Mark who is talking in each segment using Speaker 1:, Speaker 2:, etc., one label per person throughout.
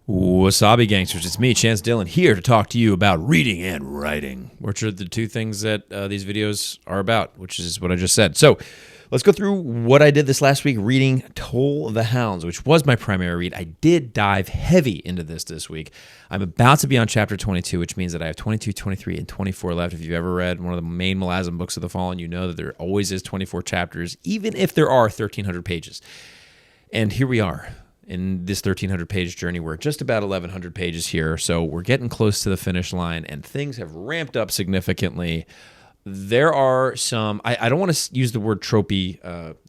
Speaker 1: Wasabi gangsters, it's me, Chance Dillon, here to talk to you about reading and writing, which are the two things that these videos are about, which is what I just said. So let's go through what I did this last week reading Toll of the Hounds, which was my primary read. I did dive heavy into this week. I'm about to be on chapter 22, which means that I have 22, 23, and 24 left. If you've ever read one of the main Malazan books of the Fallen, you know that there always is 24 chapters, even if there are 1,300 pages. And here we are. In this 1,300-page journey, we're just about 1,100 pages here, so we're getting close to the finish line, and things have ramped up significantly. There are some, I don't want to use the word tropey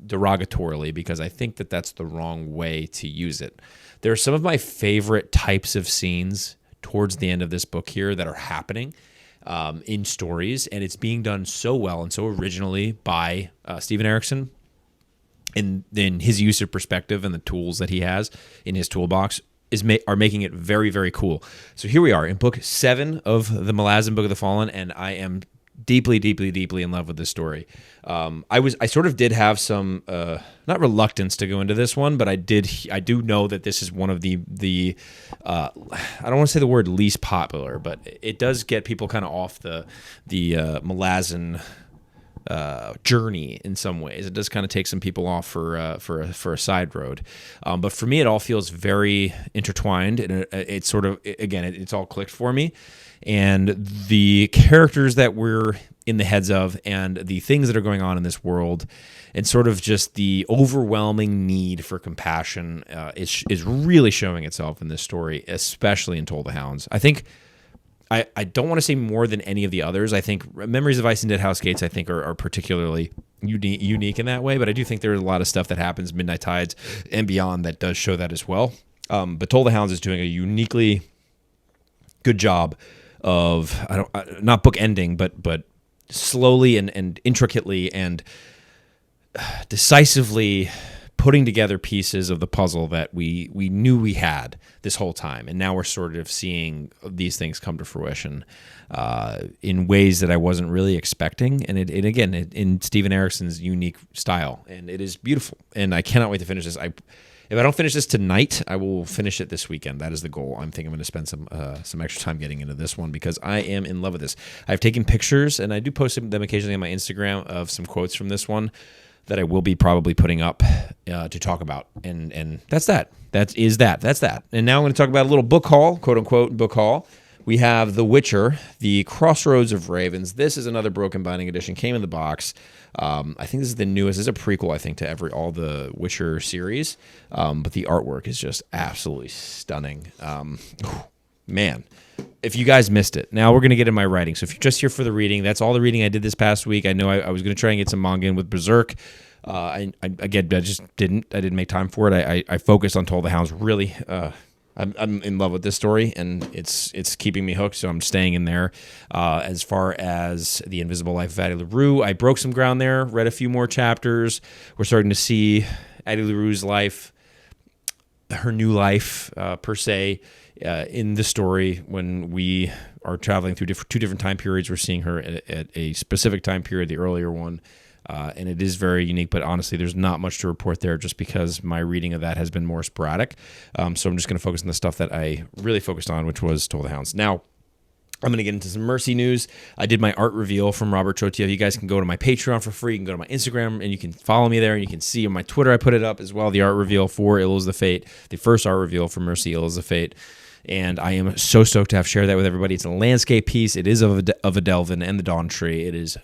Speaker 1: derogatorily, because I think that that's the wrong way to use it. There are some of my favorite types of scenes towards the end of this book here that are happening in stories, and it's being done so well and so originally by Steven Erikson. In his use of perspective and the tools that he has in his toolbox are making it very, very cool. So here we are in book 7 of the Malazan Book of the Fallen, and I am deeply, deeply, deeply in love with this story. I sort of did have some not reluctance to go into this one, but I do know that this is one of the I don't want to say the word least popular, but it does get people kind of off the Malazan journey in some ways. It does kind of take some people off for a side road, but for me, it all feels very intertwined, and it's sort of, again, it's all clicked for me, and the characters that we're in the heads of, and the things that are going on in this world, and sort of just the overwhelming need for compassion is really showing itself in this story, especially in Toll of the Hounds. I think. I don't want to say more than any of the others. I think Memories of Ice and Dead House Gates, I think, are particularly unique in that way, but I do think there's a lot of stuff that happens Midnight Tides and beyond that does show that as well. But Toll of the Hounds is doing a uniquely good job of, not book ending, but slowly and intricately and decisively putting together pieces of the puzzle that we knew we had this whole time. And now we're sort of seeing these things come to fruition in ways that I wasn't really expecting. And it again, in Steven Erikson's unique style. And it is beautiful. And I cannot wait to finish this. If I don't finish this tonight, I will finish it this weekend. That is the goal. I'm thinking I'm going to spend some extra time getting into this one because I am in love with this. I've taken pictures, and I do post them occasionally on my Instagram of some quotes from this one that I will be probably putting up to talk about. And that's that. That's that. And now I'm going to talk about a little book haul, quote-unquote book haul. We have The Witcher, The Crossroads of Ravens. This is another Broken Binding edition. Came in the box. I think this is the newest. This is a prequel, I think, to all the Witcher series. But the artwork is just absolutely stunning. Man, if you guys missed it, now we're going to get in my writing. So if you're just here for the reading, that's all the reading I did this past week. I know I was going to try and get some manga in with Berserk. I just didn't. I didn't make time for it. I focused on Toll of the Hounds. Really, I'm in love with this story, and it's keeping me hooked. So I'm staying in there. As far as The Invisible Life of Adie Larue, I broke some ground there. Read a few more chapters. We're starting to see Adie Larue's life, her new life per se. In the story, when we are traveling through two different time periods, we're seeing her at a specific time period, the earlier one, and it is very unique, but honestly, there's not much to report there just because my reading of that has been more sporadic, so I'm just going to focus on the stuff that I really focused on, which was Toll of the Hounds. Now, I'm going to get into some Mercy news. I did my art reveal from Robert Trotio. You guys can go to my Patreon for free. You can go to my Instagram, and you can follow me there, and you can see on my Twitter, I put it up as well, the art reveal for Ill is the Fate, the first art reveal for Mercy, Ill is the Fate. And I am so stoked to have shared that with everybody. It's a landscape piece. It is of a Delvin and the Dawn Tree. It is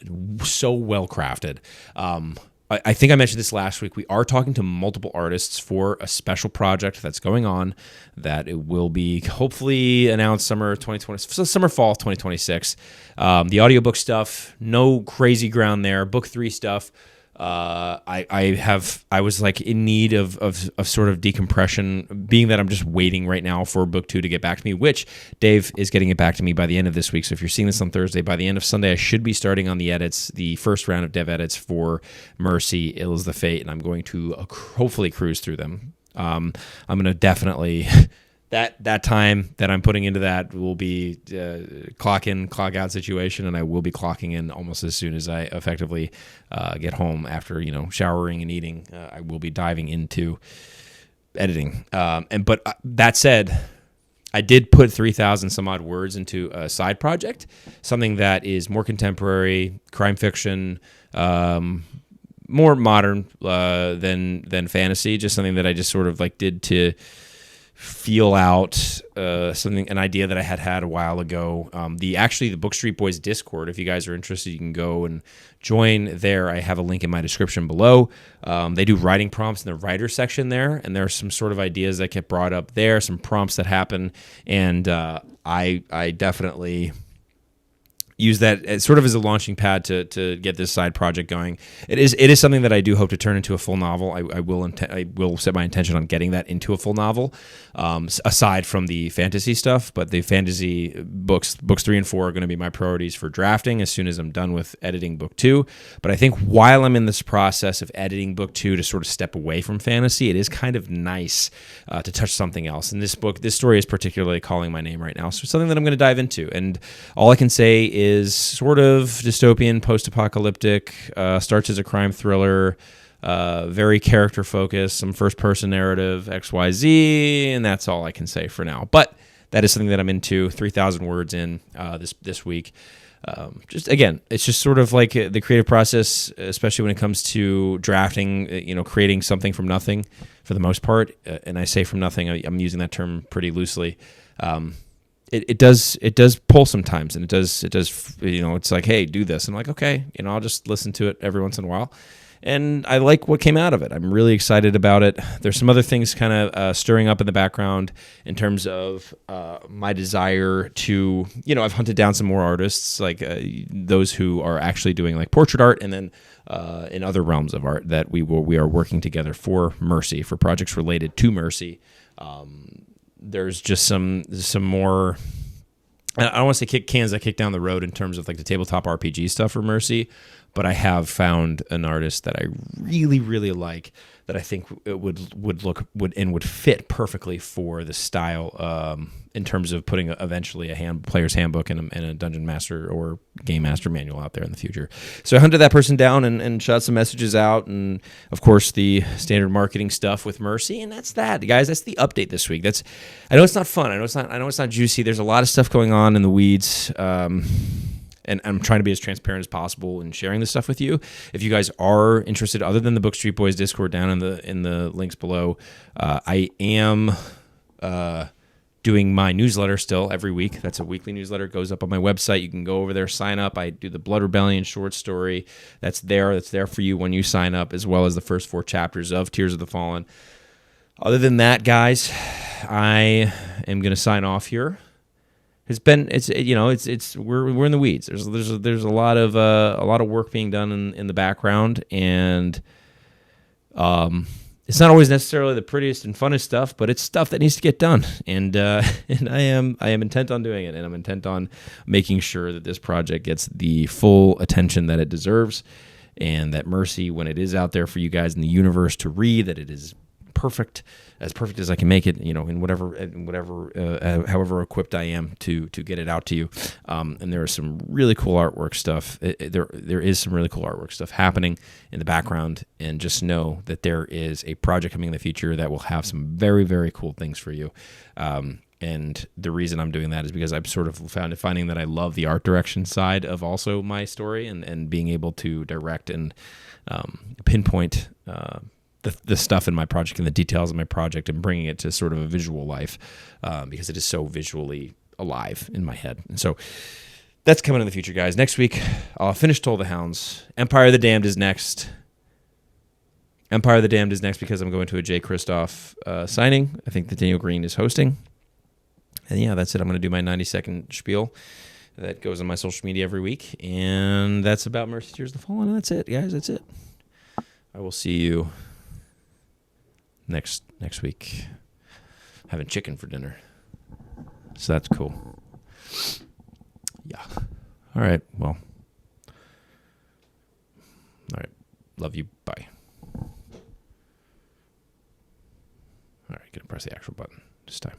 Speaker 1: so well crafted. I think I mentioned this last week. We are talking to multiple artists for a special project that's going on that it will be hopefully announced fall 2026. The audiobook stuff, no crazy ground there. Book 3 stuff. I was like in need of sort of decompression, being that I'm just waiting right now for book 2 to get back to me, which Dave is getting it back to me by the end of this week. So if you're seeing this on Thursday, by the end of Sunday, I should be starting on the edits, the first round of dev edits for Mercy, Ill is the Fate, and I'm going to hopefully cruise through them. I'm going to definitely... That time that I'm putting into that will be clock in, clock out situation, and I will be clocking in almost as soon as I effectively get home after showering and eating. I will be diving into editing. But that said, I did put 3,000 some odd words into a side project, something that is more contemporary, crime fiction, more modern than fantasy. Just something that I just sort of like did to feel out an idea that I had a while ago. The Book Street Boys Discord, if you guys are interested, you can go and join there. I have a link in my description below. They do writing prompts in the writer section there, and there are some sort of ideas that get brought up there, some prompts that happen, and I definitely use that as sort of as a launching pad to get this side project going. It is something that I do hope to turn into a full novel. I will set my intention on getting that into a full novel, aside from the fantasy stuff. But the fantasy books 3 and 4 are going to be my priorities for drafting as soon as I'm done with editing book 2. But I think while I'm in this process of editing book 2 to sort of step away from fantasy, it is kind of nice to touch something else. And this story is particularly calling my name right now. So it's something that I'm going to dive into. And all I can say is sort of dystopian, post-apocalyptic, starts as a crime thriller, very character-focused, some first-person narrative, XYZ, and that's all I can say for now. But that is something that I'm into, 3,000 words in this week. It's just sort of like the creative process, especially when it comes to drafting, creating something from nothing for the most part. And I say from nothing, I'm using that term pretty loosely. It does pull sometimes, and it does it's like, hey, do this, and I'm like, okay, I'll just listen to it every once in a while, and I like what came out of it. I'm really excited about it. There's some other things kind of stirring up in the background in terms of my desire to, I've hunted down some more artists, like those who are actually doing like portrait art, and then in other realms of art that we are working together for Mercy, for projects related to Mercy. There's just some more, I don't want to say cans that kick down the road in terms of like the tabletop RPG stuff for Mercy, but I have found an artist that I really, really like, that I think it would fit perfectly for the style, in terms of putting eventually a player's handbook and a dungeon master or game master manual out there in the future. So I hunted that person down and shot some messages out, and of course the standard marketing stuff with Mercy, and that's that, guys. That's the update this week. I know it's not fun. I know it's not juicy. There's a lot of stuff going on in the weeds. And I'm trying to be as transparent as possible in sharing this stuff with you. If you guys are interested, other than the Book Street Boys Discord down in the links below, I am doing my newsletter still every week. That's a weekly newsletter. It goes up on my website. You can go over there, sign up. I do the Blood Rebellion short story. That's there for you when you sign up, as well as the first 4 chapters of Tears of the Fallen. Other than that, guys, I am going to sign off here. We're in the weeds. There's a lot of work being done in the background, and it's not always necessarily the prettiest and funnest stuff, but it's stuff that needs to get done, and I am intent on doing it, and I'm intent on making sure that this project gets the full attention that it deserves, and that Mercy, when it is out there for you guys in the universe to read, that it is perfect as I can make it, in whatever, however equipped I am to get it out to you. And there is some really cool artwork stuff. There is some really cool artwork stuff happening in the background, and just know that there is a project coming in the future that will have some very, very cool things for you. And the reason I'm doing that is because I've sort of finding that I love the art direction side of also my story, and being able to direct and pinpoint the stuff in my project and the details of my project, and bringing it to sort of a visual life, because it is so visually alive in my head. And so that's coming in the future, guys. Next week, I'll finish Toll the Hounds. Empire of the Damned is next. Because I'm going to a Jay Kristoff signing. I think that Daniel Green is hosting. And yeah, that's it. I'm going to do my 90-second spiel that goes on my social media every week. And that's about Mercy Tears of the Fallen. And that's it, guys. That's it. I will see you next week. Having chicken for dinner, so that's cool. Yeah. All right. Well. All right. Love you. Bye. All right. Gonna press the actual button this time.